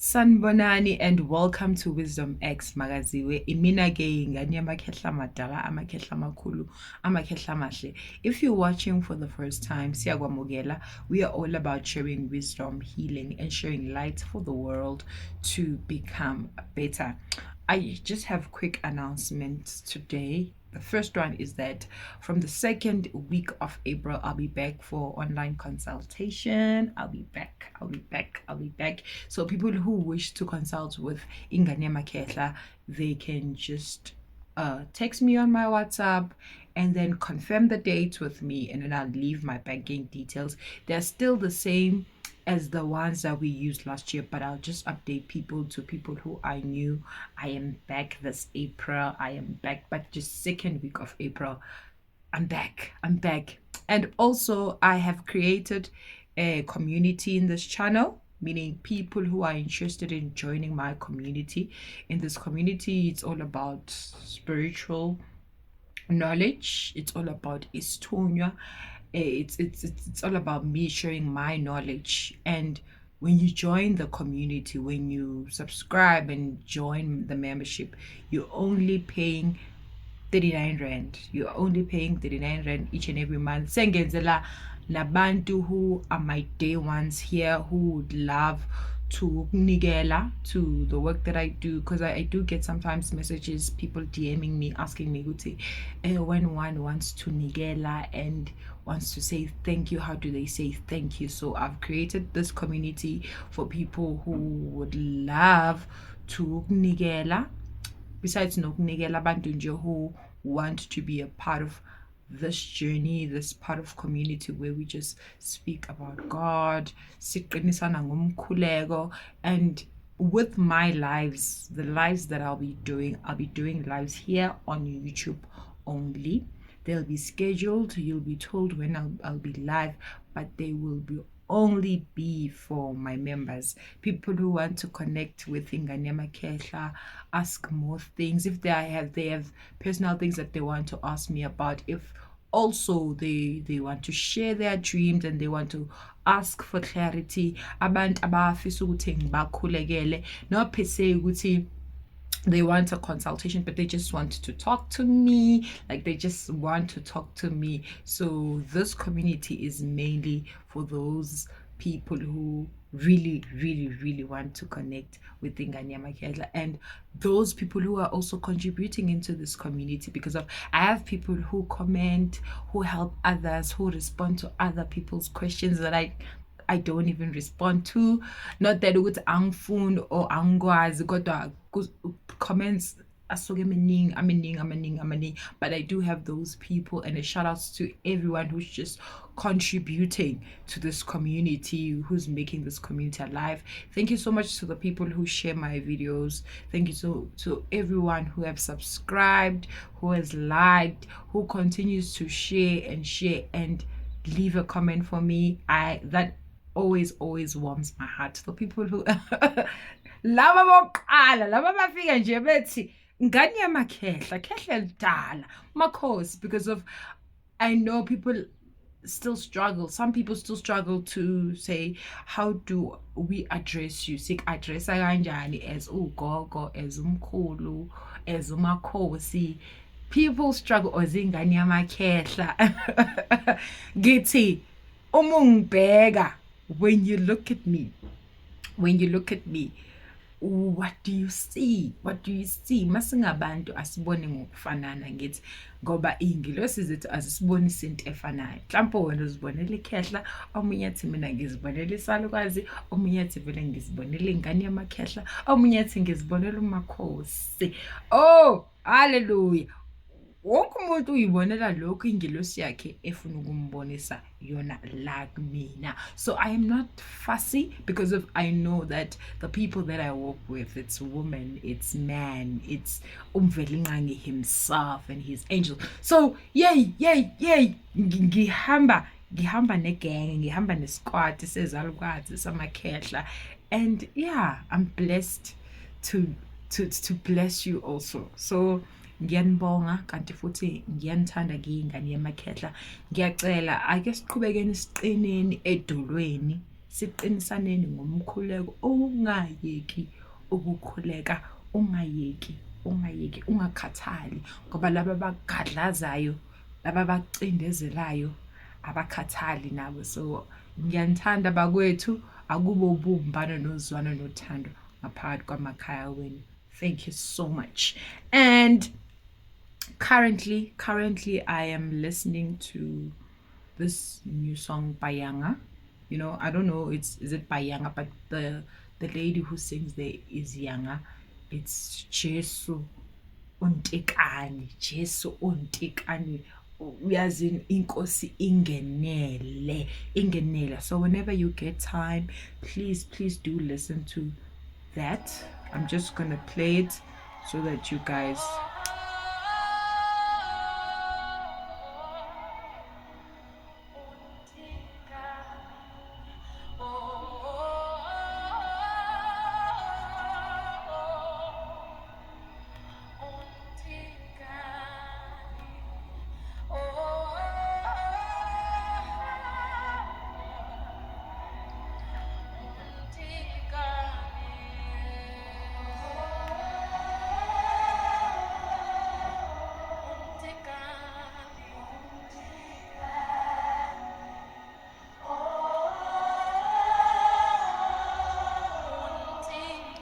Sanbonani and welcome to Wisdom X Magaziwe. Imina ke ingane yamakhehla madala, amakhehla makhulu, amakhehla mahle. If you're watching for the first time, siyakwamukela. We are all about sharing wisdom, healing, and sharing light for the world to become better. I just have quick announcements today. The first one is that from the second week of April, I'll be back for online consultation. I'll be back. So people who wish to consult with Ingane Makehla, they can just text me on my WhatsApp and then confirm the date with me, and then I'll leave my banking details. They're still the same as the ones that we used last year, but I'll just update people who I knew. I am back this April. I am back, but just second week of April. I'm back. And also I have created a community in this channel, meaning people who are interested in joining my community. In this community, it's all about spiritual knowledge. It's all about zesithunywa. It's all about me sharing my knowledge. And when you join the community, when you subscribe and join the membership, you're only paying 39 rand. You're only paying 39 rand each and every month. Sengenzela nabantu who are my day ones here, who would love to nigela to the work that I do, because I do get sometimes messages, people DMing me, asking me when one wants to nigela and wants to say thank you, how do they say thank you? So I've created this community for people who would love to nigela. Besides nokunigela abantu nje who want to be a part of this journey, this part of community where we just speak about God, siqinisana ngomkhuleko. And with my lives, the lives that I'll be doing lives here on YouTube only. They'll be scheduled, you'll be told when I'll be live, but they will be only be for my members, people who want to connect with Ingane Makehla, ask more things. If they have personal things that they want to ask me about, if also they want to share their dreams and they want to ask for clarity, abantu abafisa ukuthi ngibakhulekele, no per se ukuthi they want a consultation, but they just want to talk to me, like they just want to talk to me. So this community is mainly for those people who really want to connect with Ingane Makehla, and those people who are also contributing into this community, because I have people who comment, who help others, who respond to other people's questions that I don't even respond to. Not that ukuthi angifuni or angikwazi, kodwa comments asuke amaningi, but I do have those people. And a shout out to everyone who's just contributing to this community, who's making this community alive. Thank you so much to the people who share my videos. Thank you to everyone who have subscribed, who has liked, who continues to share and leave a comment for me. That always warms my heart. The people who laba boqala, laba bafika nje bethi ngani yamakhehla, khehla lidala, makhosi, because of I know people still struggle. Some people still struggle to say, how do we address you? Sik addressa kanjani as ugogo, as umkhulu, as umakhosi. People struggle ozingane yamakhehla. Githi umungibheka, when you look at me, what do you see? Masingabantu asibone ngokufanana, ngithi ngoba ingilosi zethu azisiboni izinto efanayo. Mhlawumbe wena uzibonela ikhehla, omunye athi mina ngizibonela isalukazi, omunye athi vele ngizibonela ingane yamakhehla, omunye athi ngizibonela umakhosi. Oh, hallelujah. Wonke umuntu uyibonela lokho ingilosi yakhe efuna ukumbonisa yona like mina. So I am not fussy, because I know that the people that I work with, it's woman, it's man, it's umvelinqangi himself and his angels. So yay, ngihamba negenge, ngihamba nesquad sezalukazi samakhehla. And yeah, I'm blessed to bless you also. So ngiyanibonga, kanti futhi ngiyanithanda ngiyingane yamakhehla. Ngiyacela ake siqhubekeni siqineni edolweni, siqinisaneni ngomkhuleko, ungayeki ukukhuleka, ungayeki ungakhathali, ngoba laba abagadlazayo, laba abacindezelayo abakhathali nabo. So ngiyanithanda bakwethu, akube ubumbano nozwana nothando ngaphakathi kwamakhaya wenu. Thank you so much. And currently I am listening to this new song by Yanga. You know, I don't know, is it by Yanga, but the lady who sings there is Yanga. It's Jesu untekani, Jesu untekani. Uyazini inkosi ingenele. So whenever you get time, please do listen to that. I'm just gonna play it so that you guys